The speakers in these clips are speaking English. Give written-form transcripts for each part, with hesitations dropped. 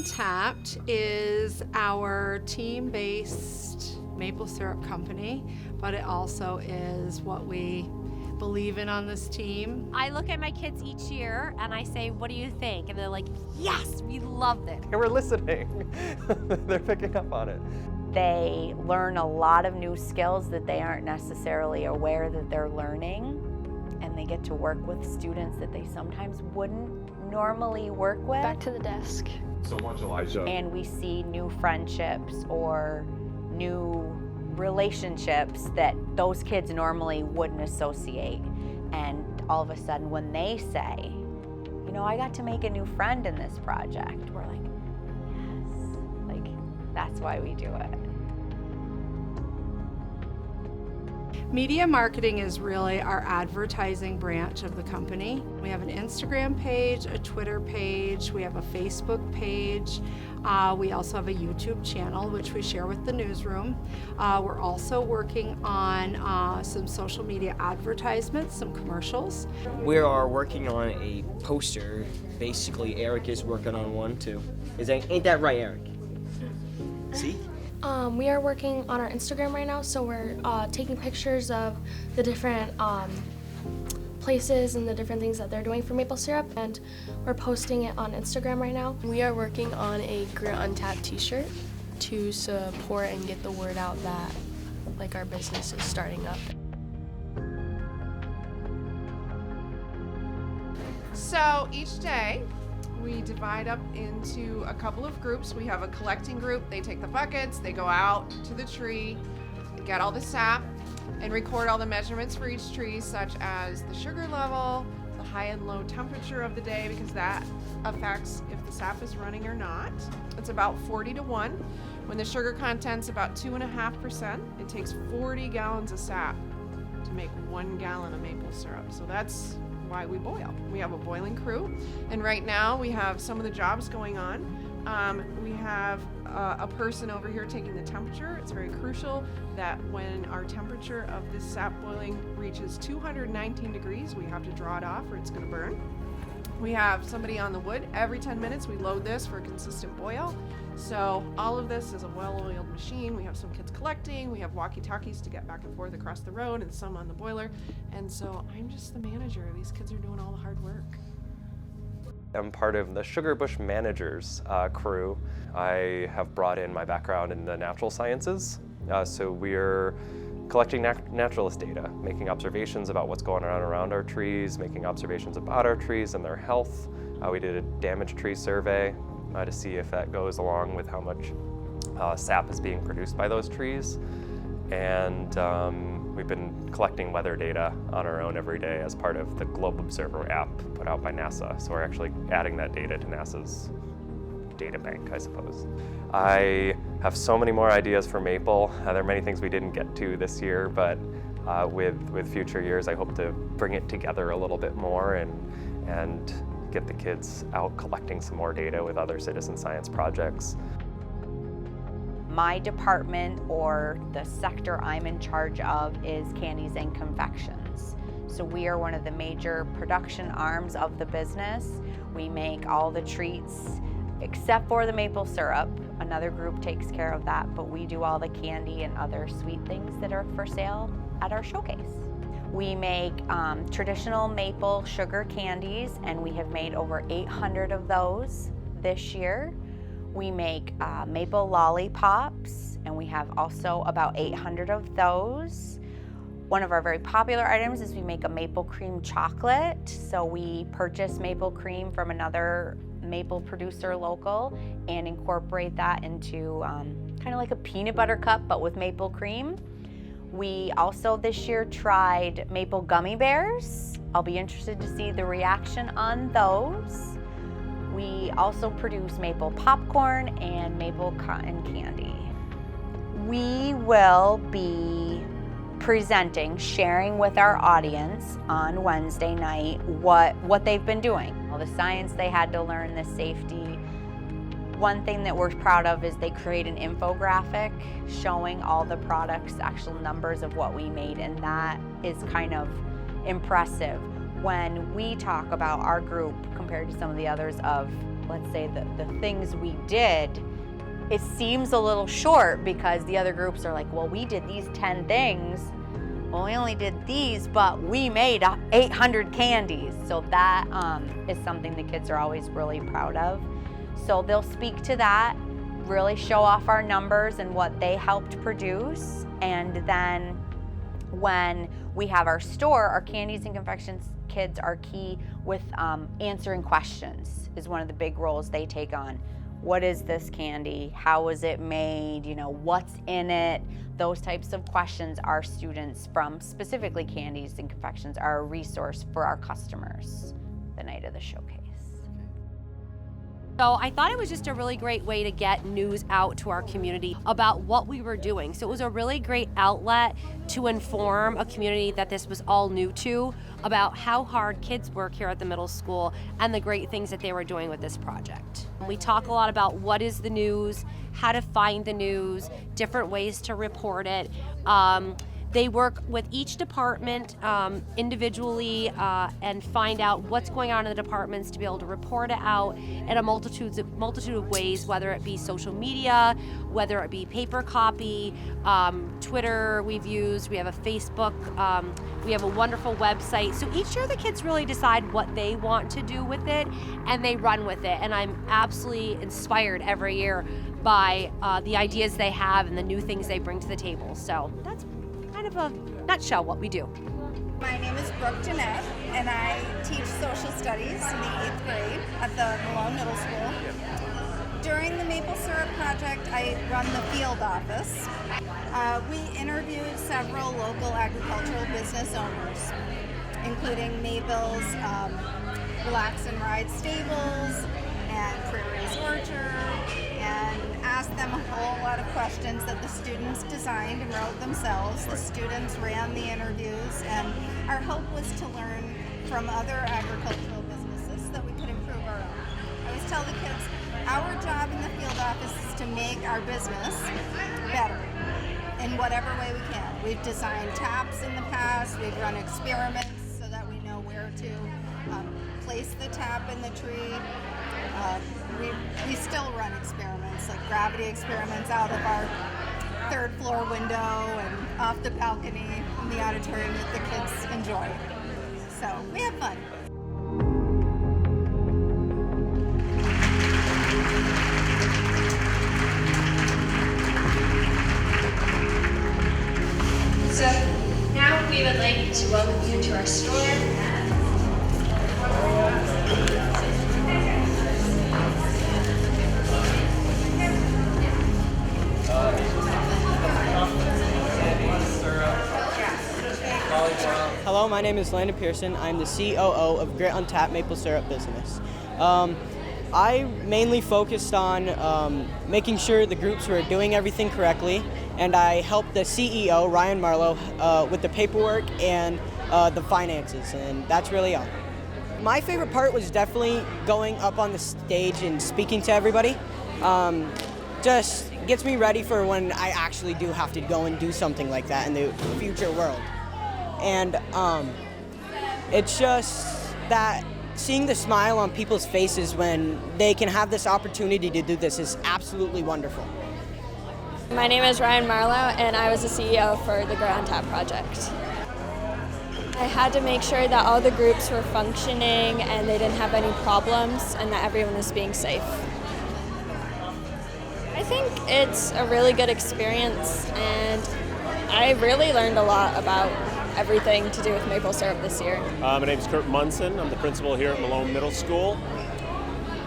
Untapped is our team-based maple syrup company, but it also is what we believe in on this team. I look at my kids each year and I say, what do you think? And they're like, yes, we love it. And we're listening. They're picking up on it. They learn a lot of new skills that they aren't necessarily aware that they're learning, and they get to work with students that they sometimes wouldn't normally work with. Back to the desk. So much, Elijah. And we see new friendships or new relationships that those kids normally wouldn't associate. And all of a sudden when they say, you know, I got to make a new friend in this project, we're like, yes, like that's why we do it. Media marketing is really our advertising branch of the company. We have an Instagram page, a Twitter page, we have a Facebook page. We also have a YouTube channel, which we share with the newsroom. We're also working on some social media advertisements, some commercials. We are working on a poster. Basically, Eric is working on one too. Ain't that right, Eric? See? We are working on our Instagram right now, so we're taking pictures of the different places and the different things that they're doing for maple syrup, and we're posting it on Instagram right now. We are working on a Greer Untapped t-shirt to support and get the word out that like our business is starting up. So each day we divide up into a couple of groups. We have a collecting group. They take the buckets, they go out to the tree, get all the sap, and record all the measurements for each tree, such as the sugar level, the high and low temperature of the day, because that affects if the sap is running or not. It's about 40-1. When the sugar content's about 2.5%, it takes 40 gallons of sap to make 1 gallon of maple syrup. So that's why we boil. We have a boiling crew, and right now we have some of the jobs going on. We have a person over here taking the temperature. It's very crucial that when our temperature of this sap boiling reaches 219 degrees, we have to draw it off or it's going to burn. We have somebody on the wood. Every 10 minutes we load this for a consistent boil. So all of this is a well-oiled machine. We have some kids collecting. We have walkie-talkies to get back and forth across the road, and some on the boiler. And so I'm just the manager. These kids are doing all the hard work. I'm part of the Sugar Bush Managers crew. I have brought in my background in the natural sciences. So we're collecting naturalist data, making observations about what's going on around our trees, making observations about our trees and their health. We did a damaged tree survey to see if that goes along with how much sap is being produced by those trees. And we've been collecting weather data on our own every day as part of the Globe Observer app put out by NASA. So we're actually adding that data to NASA's data bank, I suppose. I have so many more ideas for maple. There are many things we didn't get to this year, but with future years, I hope to bring it together a little bit more and get the kids out collecting some more data with other citizen science projects. My department, or the sector I'm in charge of, is candies and confections. So we are one of the major production arms of the business. We make all the treats except for the maple syrup. Another group takes care of that, but we do all the candy and other sweet things that are for sale at our showcase. We make traditional maple sugar candies, and we have made over 800 of those this year. We make maple lollipops, and we have also about 800 of those. One of our very popular items is we make a maple cream chocolate. So we purchase maple cream from another maple producer local and incorporate that into kind of like a peanut butter cup, but with maple cream. We also this year tried maple gummy bears. I'll be interested to see the reaction on those. We also produce maple popcorn and maple cotton candy. We will be presenting, sharing with our audience on Wednesday night what they've been doing. All the science they had to learn, the safety. One thing that we're proud of is they create an infographic showing all the products, actual numbers of what we made, and that is kind of impressive when we talk about our group compared to some of the others of let's say the things we did, it seems a little short because the other groups are like, well, we did these 10 things. Well, we only did these, but we made 800 candies. So that is something the kids are always really proud of. So they'll speak to that, really show off our numbers and what they helped produce. And then when we have our store, our candies and confections kids are key with answering questions is one of the big roles they take on. What is this candy? How was it made? You know, what's in it? Those types of questions our students from specifically candies and confections are a resource for our customers the night of the showcase. So I thought it was just a really great way to get news out to our community about what we were doing. So it was a really great outlet to inform a community that this was all new to about how hard kids work here at the middle school and the great things that they were doing with this project. We talk a lot about what is the news, how to find the news, different ways to report it. They work with each department individually and find out what's going on in the departments to be able to report it out in a multitude of ways, whether it be social media, whether it be paper copy, Twitter we've used, we have a Facebook, we have a wonderful website. So each year the kids really decide what they want to do with it and they run with it. And I'm absolutely inspired every year by the ideas they have and the new things they bring to the table. So that's kind of a nutshell what we do. My name is Brooke Jeanette, and I teach social studies in the 8th grade at the Malone Middle School. During the maple syrup project, I run the field office. We interviewed several local agricultural business owners, including Maple's Relax and Ride Stables and Prairie's Orchard, and asked them a whole lot of questions that the students designed and wrote themselves. The students ran the interviews, and our hope was to learn from other agricultural businesses so that we could improve our own. I always tell the kids, our job in the field office is to make our business better in whatever way we can. We've designed taps in the past, we've run experiments so that we know where to place the tap in the tree. We still run experiments, like gravity experiments out of our 3rd floor window and off the balcony in the auditorium that the kids enjoy. So we have fun. So now we would like to welcome you to our store. Hello, my name is Landon Pearson. I'm the COO of Grit Untapped Maple Syrup Business. I mainly focused on making sure the groups were doing everything correctly, and I helped the CEO, Ryan Marlowe, with the paperwork and the finances, and that's really all. My favorite part was definitely going up on the stage and speaking to everybody. Just gets me ready for when I actually do have to go and do something like that in the future world. And it's just that seeing the smile on people's faces when they can have this opportunity to do this is absolutely wonderful. My name is Ryan Marlowe, and I was the CEO for the Grit on Tap project. I had to make sure that all the groups were functioning and they didn't have any problems and that everyone was being safe. I think it's a really good experience, and I really learned a lot about everything to do with maple syrup this year. My name is Kurt Munson. I'm the principal here at Malone Middle School.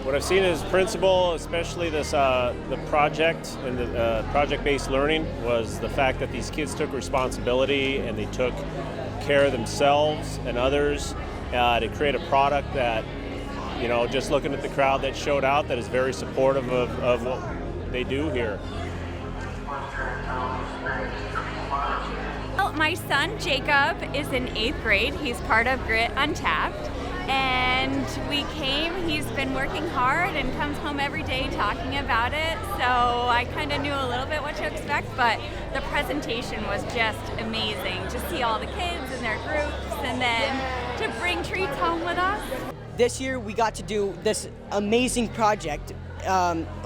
What I've seen as principal, especially this the project and the project-based learning, was the fact that these kids took responsibility and they took care of themselves and others to create a product that, you know, just looking at the crowd that showed out, that is very supportive of what they do here. Well, my son Jacob is in 8th grade. He's part of Grit Untapped. And we came, he's been working hard and comes home every day talking about it. So I kind of knew a little bit what to expect, but the presentation was just amazing to see all the kids and their groups and then to bring treats home with us. this year we got to do this amazing project,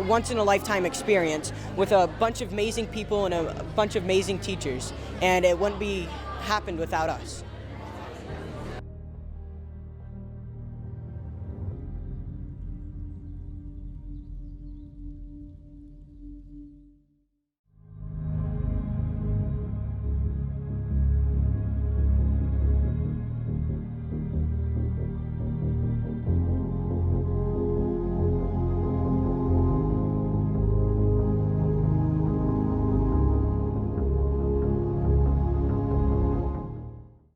once in a lifetime experience with a bunch of amazing people and a bunch of amazing teachers, and it wouldn't be happened without us.